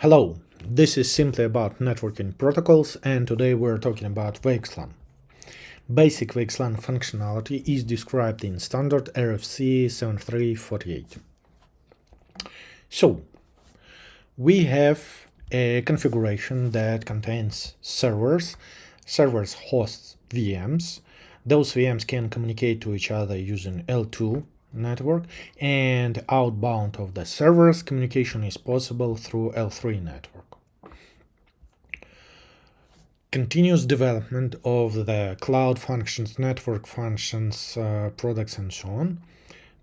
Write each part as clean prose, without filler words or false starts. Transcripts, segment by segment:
Hello, this is simply about networking protocols, and today we're talking about VxLAN. Basic VxLAN functionality is described in standard RFC 7348. So, we have a configuration that contains servers. Servers host VMs. Those VMs can communicate to each other using L2 network, and outbound of the servers communication is possible through L3 network. Continuous development of the cloud functions, network functions, products, and so on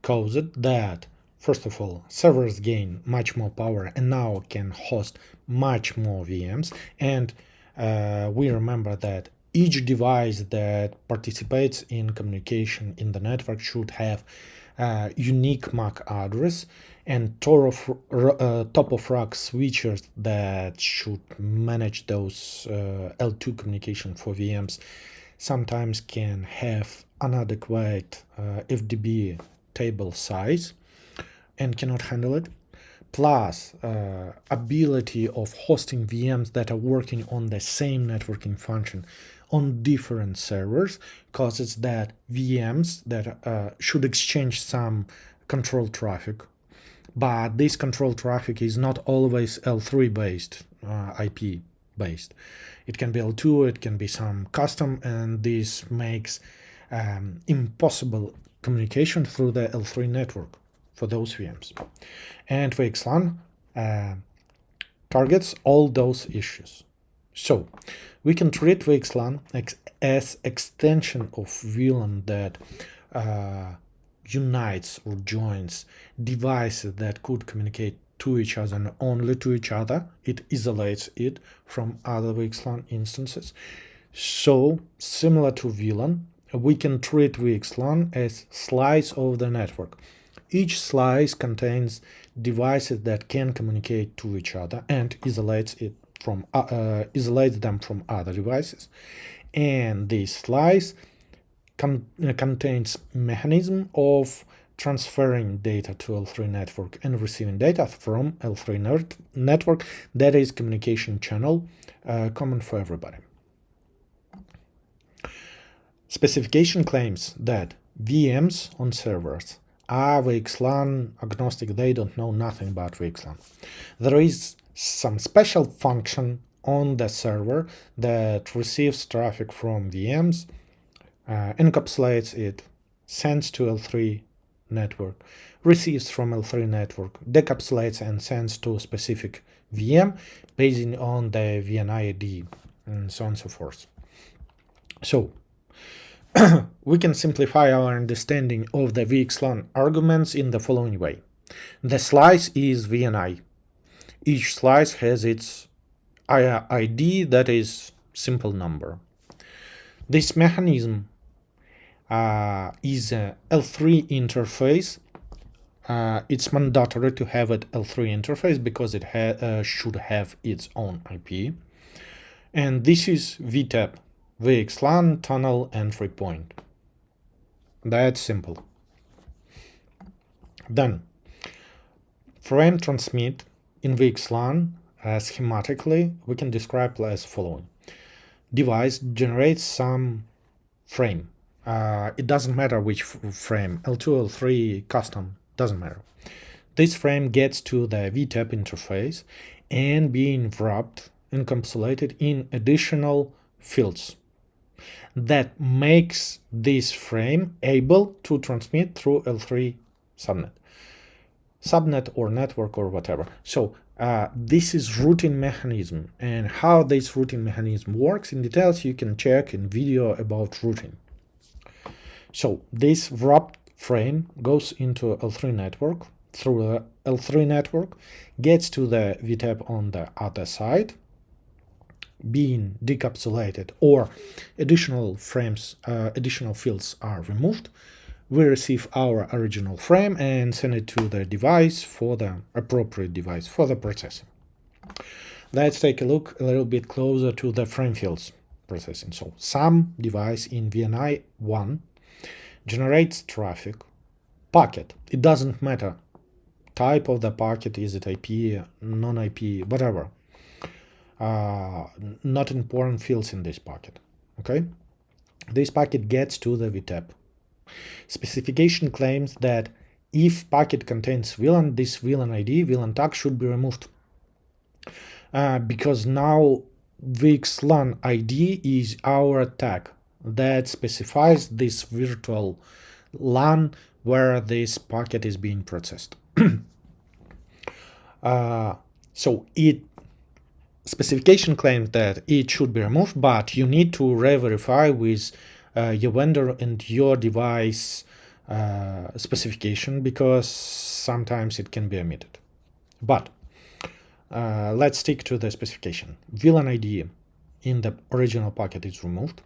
caused that, first of all, servers gain much more power and now can host much more VMs. And we remember that each device that participates in communication in the network should have a unique MAC address and top-of-rack switches that should manage those L2 communication for VMs sometimes can have inadequate FDB table size and cannot handle it. Plus, ability of hosting VMs that are working on the same networking function on different servers causes that VMs that should exchange some control traffic, but this control traffic is not always L3 based, IP based. It can be L2, it can be some custom, and this makes impossible communication through the L3 network for those VMs. And VxLAN targets all those issues. So we can treat VxLAN as extension of VLAN that unites or joins devices that could communicate to each other and only to each other. It isolates it from other VxLAN instances. So similar to VLAN, we can treat VxLAN as slice of the network. Each slice contains devices that can communicate to each other and isolates them from other devices. And this slice contains mechanism of transferring data to L3 network and receiving data from L3 network. That is communication channel common for everybody. Specification claims that VMs on servers are VxLAN agnostic. They don't know nothing about VxLAN. There is some special function on the server that receives traffic from VMs, encapsulates it, sends to L3 network, receives from L3 network, decapsulates and sends to a specific VM based on the VNI ID, and so on and so forth. So we can simplify our understanding of the VxLAN arguments in the following way. The slice is VNI. Each slice has its ID, that is simple number. This mechanism is a L3 interface. It's mandatory to have an L3 interface because it should have its own IP. And this is VTAP, VxLAN tunnel entry point. That's simple. Then, frame transmit in VxLAN schematically we can describe as following. Device generates some frame. It doesn't matter which frame, L2, L3, custom, doesn't matter. This frame gets to the VTAP interface and being wrapped, encapsulated in additional fields that makes this frame able to transmit through L3 subnet or network or whatever. So this is routing mechanism, and how this routing mechanism works in details you can check in video about routing. So this wrapped frame goes into L3 network through the L3 network, gets to the VTAP on the other side, being decapsulated or additional frames, additional fields are removed. We receive our original frame and send it to the device, for the appropriate device for the processing. Let's take a look a little bit closer to the frame fields processing. So some device in VNI 1 generates traffic packet. It doesn't matter type of the packet, is it IP, non-IP, whatever. Not important fields in this packet. Okay, this packet gets to the VTEP. Specification claims that if packet contains VLAN, this VLAN ID, VLAN tag should be removed. Because now VxLAN ID is our tag that specifies this virtual LAN where this packet is being processed. So specification claims that it should be removed, but you need to re-verify with your vendor and your device specification, because sometimes it can be omitted. But let's stick to the specification. VLAN ID in the original packet is removed.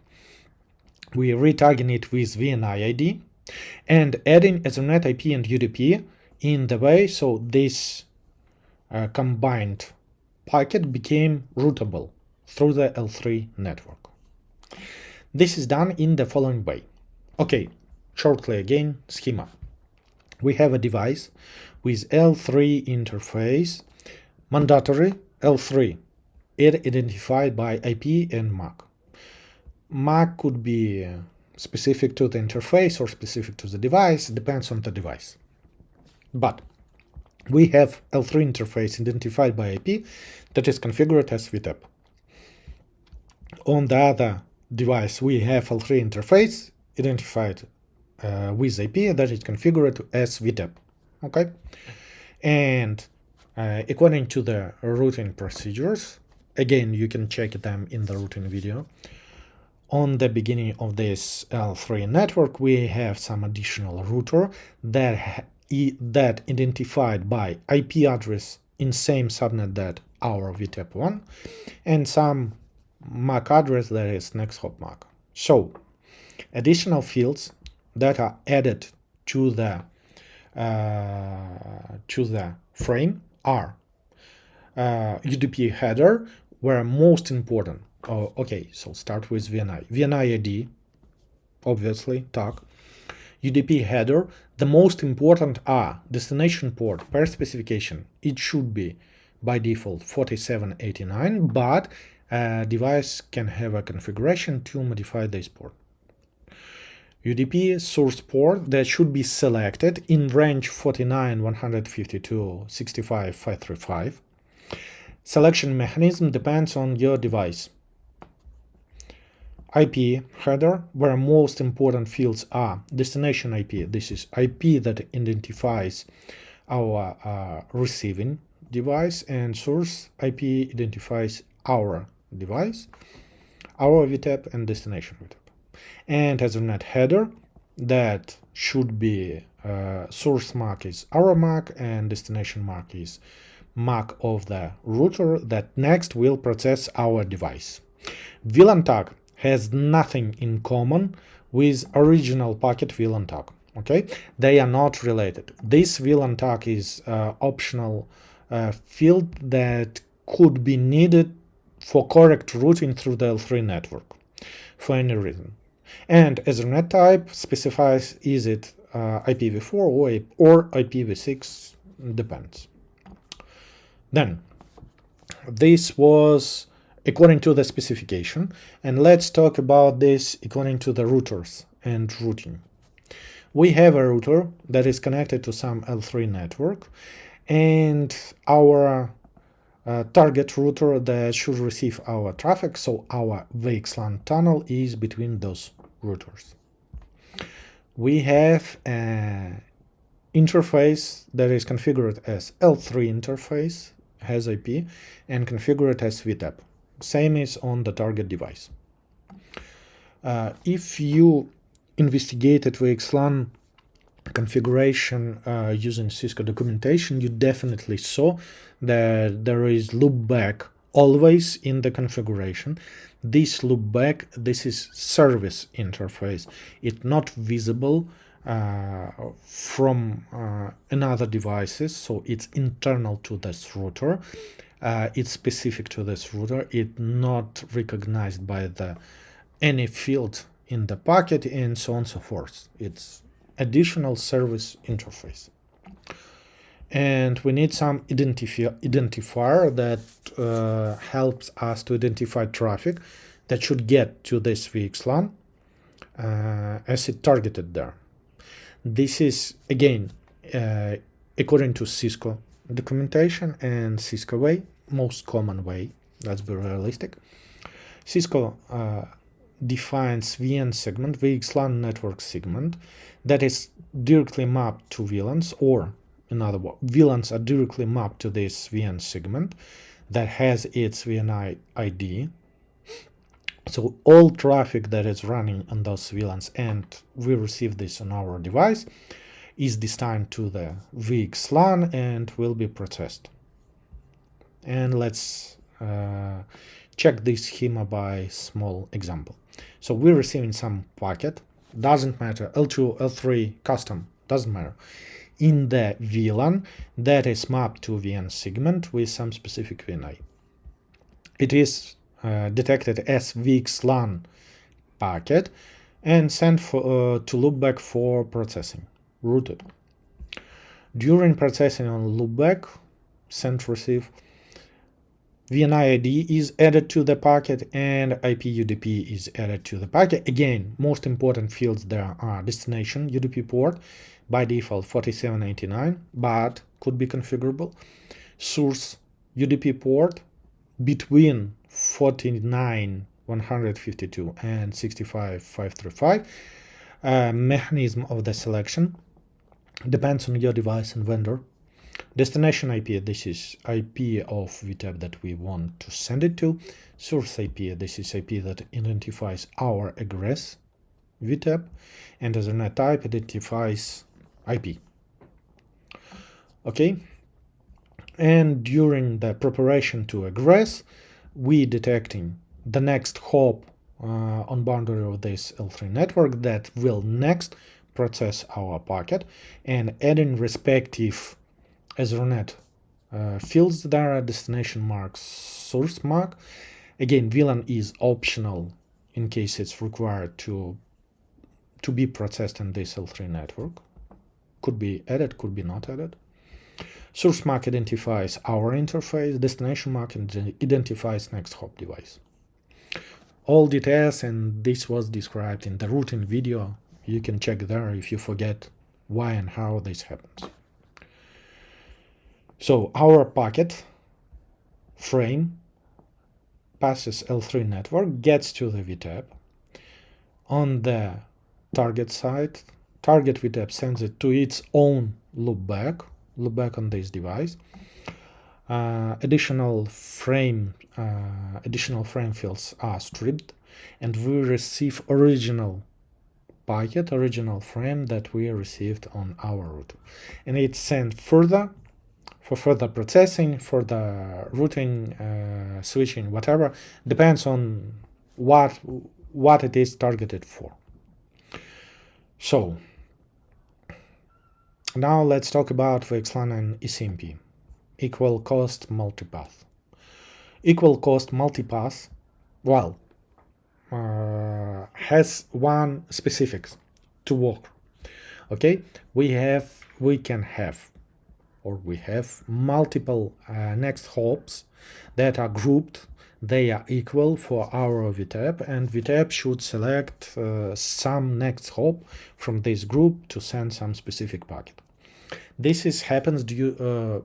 We retagging it with VNI ID and adding Ethernet IP and UDP in the way so this combined packet became routable through the L3 network. This is done in the following way. Okay, shortly again, schema. We have a device with L3 interface, mandatory L3, identified by IP and MAC. MAC could be specific to the interface or specific to the device, depends on the device. But we have L3 interface identified by IP that is configured as VTEP. On the other device, we have L3 interface identified with IP that is configured as VTEP. Okay, and according to the routing procedures, again, you can check them in the routing video. On the beginning of this L3 network, we have some additional router that identified by IP address in same subnet that our VTEP1, and some MAC address that is next hop MAC. So additional fields that are added to the frame are UDP header, where most important. Okay, so start with VNI. VNI ID, obviously, tag. UDP header, the most important are destination port per specification. It should be by default 4789, but device can have a configuration to modify this port. UDP source port that should be selected in range 49 152 65 535. Selection mechanism depends on your device. IP header, where most important fields are destination IP. This is IP that identifies our receiving device, and source IP identifies our device, our VTEP, and destination VTEP. And Ethernet header, that should be source MAC is our MAC and destination MAC is MAC of the router that next will process our device. VLAN tag has nothing in common with original packet VLAN tag. Okay, they are not related. This VLAN tag is optional field that could be needed for correct routing through the L3 network for any reason. And Ethernet type specifies is it IPv4 or IPv6, depends. Then this was according to the specification, and let's talk about this according to the routers and routing. We have a router that is connected to some L3 network, and our target router that should receive our traffic, so our VxLAN tunnel is between those routers. We have an interface that is configured as L3 interface, has IP, and configured as VTEP. Same is on the target device. If you investigated VxLAN configuration using Cisco documentation, you definitely saw that there is loopback always in the configuration. This loopback, this is service interface. It's not visible from another devices, so it's internal to this router. It's specific to this router. It's not recognized by any field in the packet, and so on and so forth. It's additional service interface. And we need some identifier that helps us to identify traffic that should get to this VxLAN as it targeted there. This is, again, according to Cisco documentation and Cisco way, most common way, let's be realistic. Cisco defines VN segment, VxLAN network segment, that is directly mapped to VLANs, or in other words, VLANs are directly mapped to this VN segment that has its VNI ID. So all traffic that is running on those VLANs, and we receive this on our device, is destined to the VxLAN and will be processed. And let's check this schema by small example. So we're receiving some packet, doesn't matter, L2, L3, custom, doesn't matter, in the VLAN that is mapped to VN segment with some specific VNI. It is detected as VxLAN packet and sent to loopback for processing, routed. During processing on loopback, send receive, VNI ID is added to the packet and IP UDP is added to the packet. Again, most important fields there are destination UDP port, by default 4789, but could be configurable. Source UDP port between 49.152 and 65.535. Mechanism of the selection depends on your device and vendor. Destination IP, this is IP of VTAP that we want to send it to. Source IP, this is IP that identifies our egress VTAP, and Ethernet type identifies IP. Okay, and during the preparation to egress, we detecting the next hop on boundary of this L3 network that will next process our packet, and adding respective Ethernet fields there, destination mark, source mark. Again, VLAN is optional in case it's required to be processed in this L3 network. Could be added, could be not added. Source mark identifies our interface, destination mark identifies next hop device. All details, and this was described in the routing video. You can check there if you forget why and how this happens. So our packet frame passes L3 network, gets to the VTAP. On the target side, target VTAP sends it to its own loopback on this device. Additional frame fields are stripped, and we receive original packet, original frame that we received on our router, and it's sent further for further processing, for the routing, switching, whatever, depends on what it is targeted for. So now let's talk about VxLAN and ECMP, equal cost multipath. Equal cost multipath, well, has one specifics to work. Okay, we have multiple next hops that are grouped. They are equal for our VTAP, and VTAP should select some next hop from this group to send some specific packet. This happens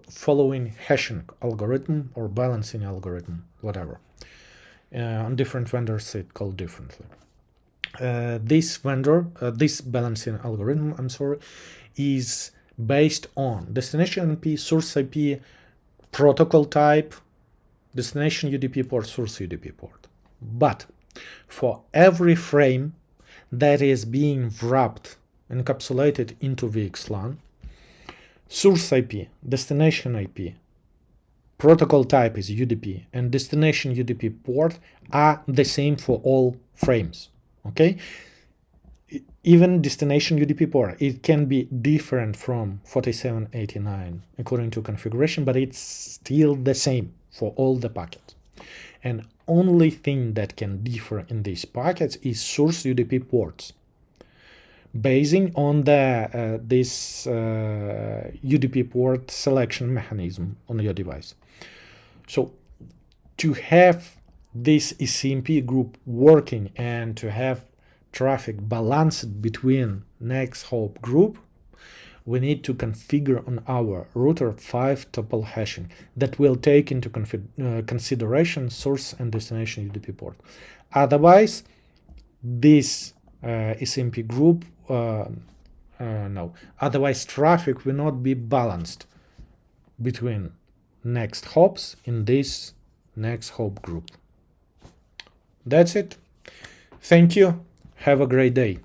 following hashing algorithm or balancing algorithm, whatever. On different vendors it's called differently. This balancing algorithm, is based on destination IP, source IP, protocol type, destination UDP port, source UDP port. But for every frame that is being wrapped, encapsulated into VxLAN, source IP, destination IP, protocol type is UDP, and destination UDP port are the same for all frames. Okay, even destination UDP port, it can be different from 4789 according to configuration, but it's still the same for all the packets. And only thing that can differ in these packets is source UDP ports. basing on the this UDP port selection mechanism on your device. So to have this ECMP group working and to have traffic balanced between next hop group, we need to configure on our router 5 tuple hashing that will take into consideration source and destination UDP port. Otherwise, this ECMP group, otherwise traffic will not be balanced between next hops in this next hop group. That's it. Thank you. Have a great day.